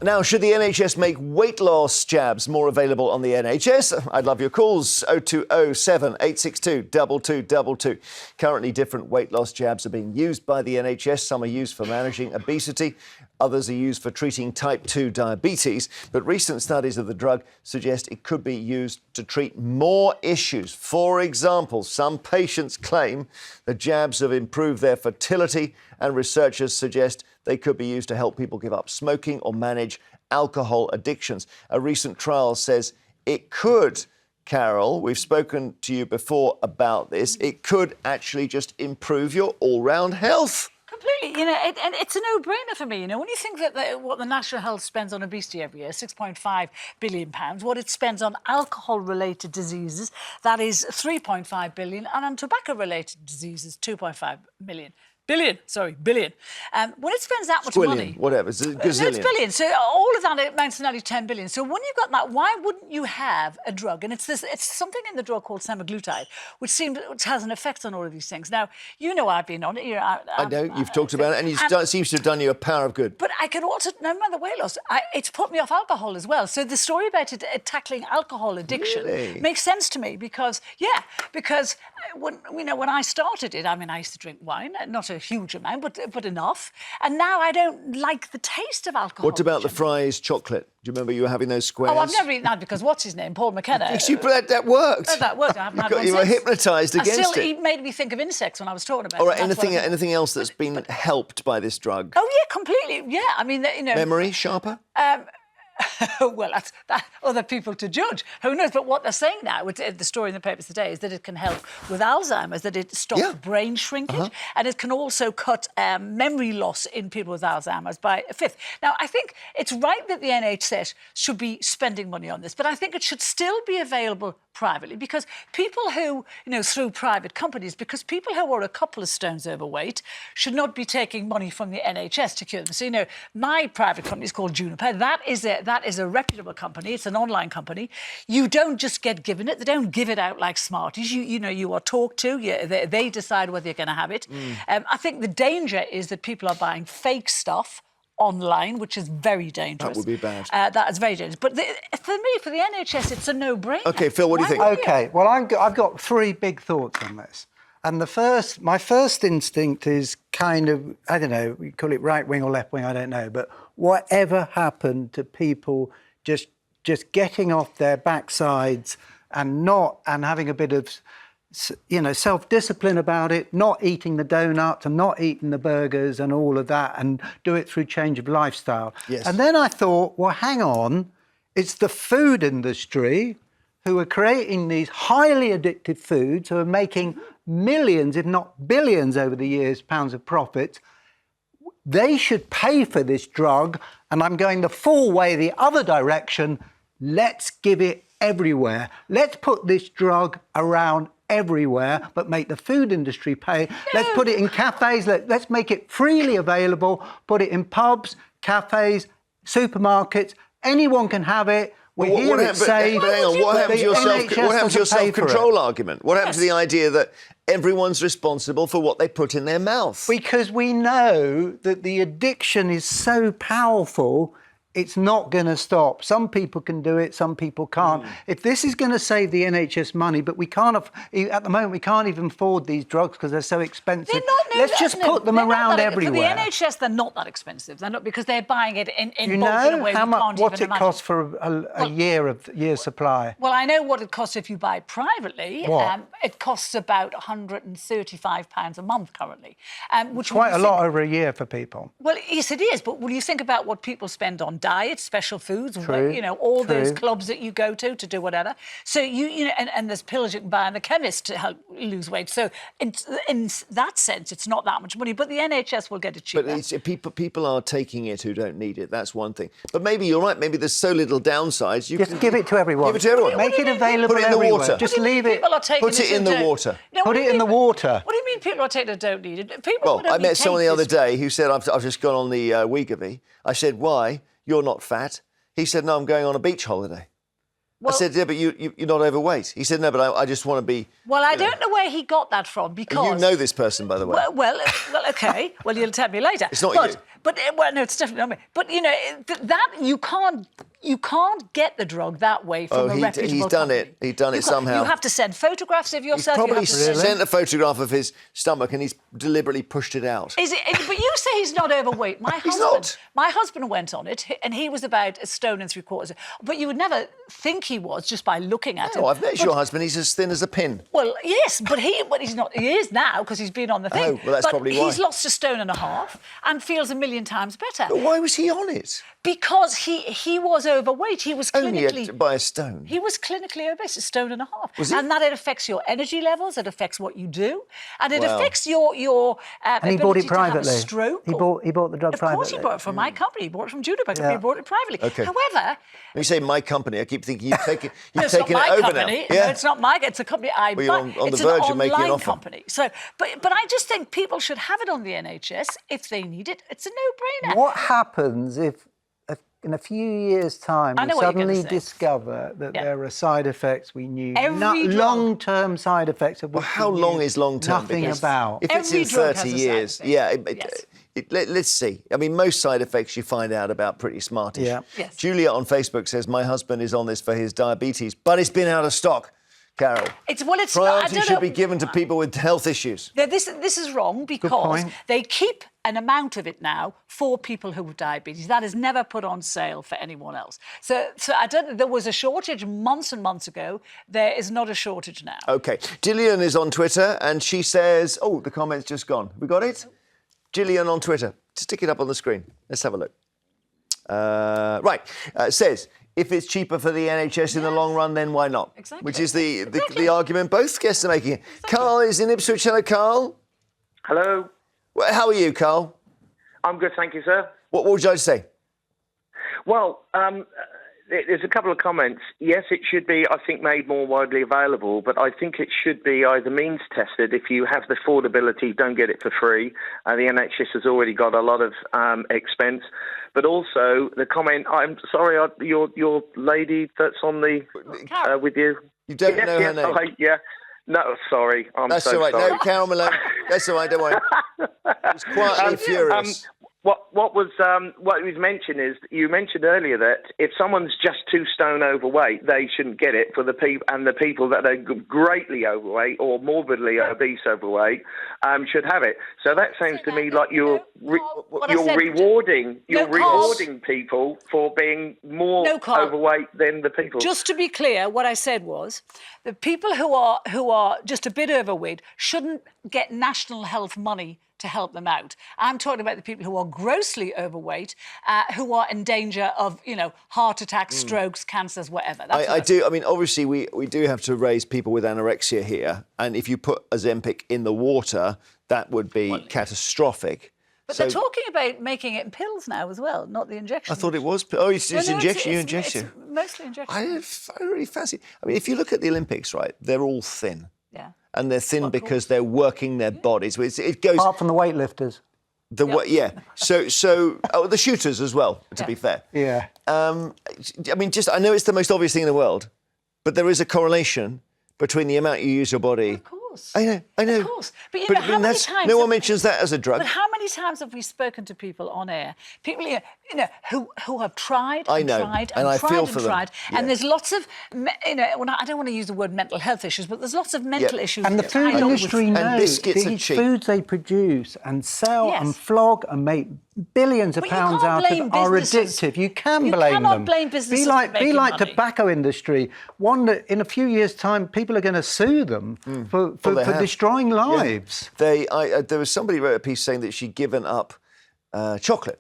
Now, should the NHS make weight loss jabs more available on the NHS? I'd love your calls. 0207 862 2222. Currently, different weight loss jabs are being used by the NHS. Some are used for managing obesity. Others are used for treating type 2 diabetes. But recent studies of the drug suggest it could be used to treat more issues. For example, some patients claim the jabs have improved their fertility, and researchers suggest they could be used to help people give up smoking or manage alcohol addictions. A recent trial says it could, Carole, we've spoken to you before about this, it could actually just improve your all-round health. Completely, and it's a no-brainer for me. When you think that what the National Health spends on obesity every year, £6.5 billion, what it spends on alcohol-related diseases, that is £3.5 billion, and on tobacco-related diseases, billion. When it spends that much money... whatever, it's a gazillion. No, it's billion. So all of that amounts to nearly 10 billion. So when you've got that, why wouldn't you have a drug? And it's something in the drug called semaglutide, which has an effect on all of these things. Now, I've been on it. I know, you've talked about it, and it seems to have done you a power of good. But I can also, no matter weight loss, it's put me off alcohol as well. So the story about it tackling alcohol addiction makes sense to me because when I started it, I used to drink wine, not a huge amount, but enough. And now I don't like the taste of alcohol. What about the Fry's chocolate? Do you remember you were having those squares? Oh, I've never eaten that because what's his name? Paul McKenna. That worked. Oh, that worked. I haven't had one You were hypnotised against it. He made me think of insects when I was talking about it. All right, anything else that's been helped by this drug? Oh, yeah, completely. Yeah, Memory sharper? Well, that's other people to judge. Who knows? But what they're saying now, the story in the papers today, is that it can help with Alzheimer's, that it stops brain shrinkage, and it can also cut memory loss in people with Alzheimer's by a fifth. Now, I think it's right that the NHS should be spending money on this, but I think it should still be available privately, because people who, through private companies, because people who are a couple of stones overweight should not be taking money from the NHS to cure them. So, my private company is called Juniper. That is a reputable company. It's an online company. You don't just get given it. They don't give it out like Smarties. You are talked to. They decide whether you're going to have it. I think the danger is that people are buying fake stuff online, which is very dangerous. That would be bad. That is very dangerous. But for the NHS, it's a no-brainer. OK, Phil, what do you think? OK, well, I've got three big thoughts on this. And my first instinct is kind of, I don't know, we call it right wing or left wing, I don't know, but whatever happened to people just getting off their backsides and having a bit of, self-discipline about it, not eating the donuts and not eating the burgers and all of that, and do it through change of lifestyle. Yes. And then I thought, well, hang on, it's the food industry who are creating these highly addictive foods, who are making millions, if not billions over the years, pounds of profit. They should pay for this drug, and I'm going the full way the other direction. Let's give it everywhere. Let's put this drug around everywhere, but make the food industry pay. Let's put it in cafes. Let's make it freely available. Put it in pubs, cafes, supermarkets. Anyone can have it. What happens to your self-control argument? What happens to the idea that everyone's responsible for what they put in their mouth? Because we know that the addiction is so powerful, it's not going to stop. Some people can do it, some people can't. If this is going to save the NHS money, but we can't, at the moment, we can't even afford these drugs because they're so expensive. Let's just put them around everywhere. For the NHS, they're not that expensive. They're not, because they're buying it in bulk in a way we can't what even it costs for a year's supply? Well, I know what it costs if you buy it privately. What? It costs about £135 a month currently. Which quite a lot over a year for people. Well, yes, it is. But when you think about what people spend on diets, special foods, True. Those clubs that you go to do whatever. So and there's pills you can buy in the chemist to help lose weight. So in that sense, it's not that much money. But the NHS will get it cheaper. But people are taking it who don't need it. That's one thing. But maybe you're right. Maybe there's so little downsides. Just give it to everyone. Give it to everyone. Make it available everywhere. Put it in the water. Just leave it. Put it in the water. Put it in the water. What do you mean people are taking it don't need it? I met someone the other day who said, I've just gone on the Weekday. I said, why? You're not fat. He said, no, I'm going on a beach holiday. I said, yeah, but you're not overweight. He said, no, but I just want to be... Well, I don't know where he got that from, because... You know this person, by the way. Well, OK. Well, you'll tell me later. It's not you. But, well, no, it's definitely not me. But, you know, that you can't get the drug that way from a reputable he's done company. it. He's done it somehow. You have to send photographs of yourself. He's probably sent a photograph of his stomach and he's deliberately pushed it out. But you say he's not overweight. He's not. My husband went on it, and he was about 1.75 stone. But you would never think he was just by looking at him. Oh, I've met your husband. He's as thin as a pin. Well, yes, but he's not. He is now, because he's been on the thing. Oh, well, that's probably why. He's lost 1.5 stone and feels 1,000,000 times better. But why was he on it? Because he was overweight. He was clinically... Only by a stone. He was clinically obese, 1.5 stone. Was he? And that it affects your energy levels, it affects what you do, and it affects your And he bought it ability to privately. have a stroke. He bought the drug privately. Of course he bought it from my company. He bought it from Judo. My company. He bought it privately. Okay. However... When you say my company, I keep thinking you've taken it's it not my over company. now. Yeah. No, it's not my... It's a company I buy. You're on the It's verge an of making an online offer. company. So, but I just think people should have it on the NHS if they need it. It's a no-brainer. What happens if in a few years' time I we know what you're suddenly gonna say. discover that there are side effects we knew, Every drug- long-term side effects of which How we long knew is long-term? nothing Because about? If it's Every in drug 30 has a side years, effect. Yes. let's see. I mean, most side effects you find out about pretty smartish. Yeah. Yes. Julia on Facebook says, my husband is on this for his diabetes, but it's been out of stock. Carol, It's priority I don't should know. be given to people with health issues. Now, this is wrong, because point. they keep an amount of it now for people who have diabetes. That is never put on sale for anyone else. So I don't. There was a shortage months and months ago. There is not a shortage now. OK. Gillian is on Twitter and she says, oh, the comment's just gone. We got it? Gillian on Twitter. Stick it up on the screen. Let's have a look. Says, if it's cheaper for the NHS in the long run, then why not? Exactly. Which is the argument both guests are making. Carl is in Ipswich. Hello, Carl. Hello. Well, how are you, Carl? I'm good, thank you, sir. What would you like to say? Well, there's a couple of comments. Yes, it should be, I think, made more widely available, but I think it should be either means tested. If you have the affordability, don't get it for free. The NHS has already got a lot of expense. But also the comment, I'm sorry, your lady that's on the with you. You don't know her name. Yeah. No, sorry. That's so all right. sorry. No, Carole Malone. That's all right. Don't worry. It's quietly furious. What was mentioned is, you mentioned earlier that if someone's just 2 stone overweight, they shouldn't get it. For the people that are greatly overweight or morbidly obese overweight should have it. So that sounds to me like you're rewarding people for being more overweight than the people. Just to be clear, what I said was the people who are just a bit overweight shouldn't get national health money to help them out. I'm talking about the people who are grossly overweight, who are in danger of, heart attacks, strokes, cancers, whatever. I do. I mean, obviously, we do have to raise people with anorexia here. And if you put Ozempic in the water, that would be catastrophic. But they're talking about making it in pills now as well, not the injection. I thought it was. Oh, it's injection. You inject it. It's mostly injection. I really fancy. I mean, if you look at the Olympics, right, they're all thin. Yeah. And they're thin because they're working their bodies. It goes. Apart from the weightlifters. So the shooters as well. To be fair. Yeah. I mean, I know it's the most obvious thing in the world, but there is a correlation between the amount you use your body. Of course. I know. Of course. But how many times... No one mentions that as a drug. But how many times have we spoken to people on air? People, who have tried and tried and I tried feel and for them. tried. Yeah. And there's lots of, I don't want to use the word mental health issues, but there's lots of mental issues. And the food industry knows biscuits are these cheap. foods they produce and sell and flog and make billions of pounds out of are addictive. You can blame them. You cannot blame businesses for making Be like money. tobacco industry. One that in a few years' time people are going to sue them for destroying lives. Yeah. There was somebody who wrote a piece saying that she'd given up chocolate.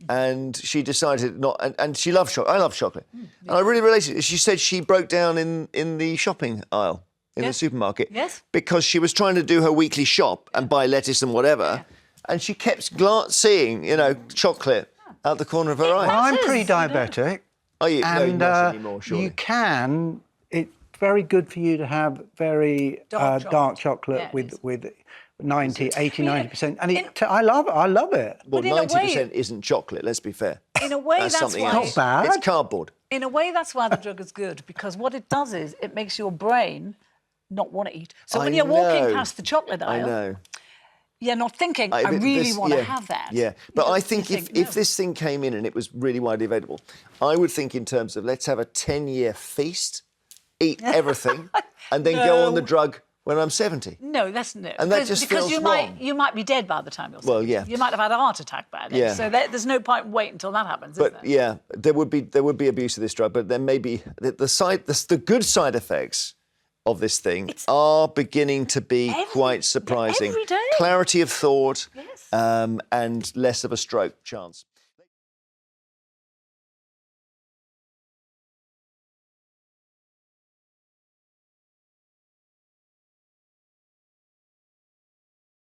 And she decided not, and she loves chocolate. I love chocolate, and I really related. She said she broke down in the shopping aisle in the supermarket, because she was trying to do her weekly shop and buy lettuce and whatever, and she kept seeing, chocolate out the corner of her eye. I'm pre-diabetic. Are you? And no, not anymore, surely. you can. It's very good for you to have very dark chocolate with 90%. And I love it. Well, 90% isn't chocolate, let's be fair. In a way, that's something why. else. Not bad. It's cardboard. In a way, that's why the drug is good, because what it does is it makes your brain not want to eat. So when you're walking past the chocolate aisle, you're not thinking, I really want to have that. Yeah, but I think if this thing came in and it was really widely available, I would think in terms of let's have a 10-year feast, eat everything, and then go on the drug when I'm 70. No, that's no. And that just feels wrong. You might be dead by the time you're 70. Well, yeah. You might have had a heart attack by then. Yeah. So there's no point waiting until that happens, is there? Yeah, there would be abuse of this drug, but there may be the good side effects of this thing are beginning to be quite surprising. Every day. Clarity of thought, yes. and less of a stroke chance.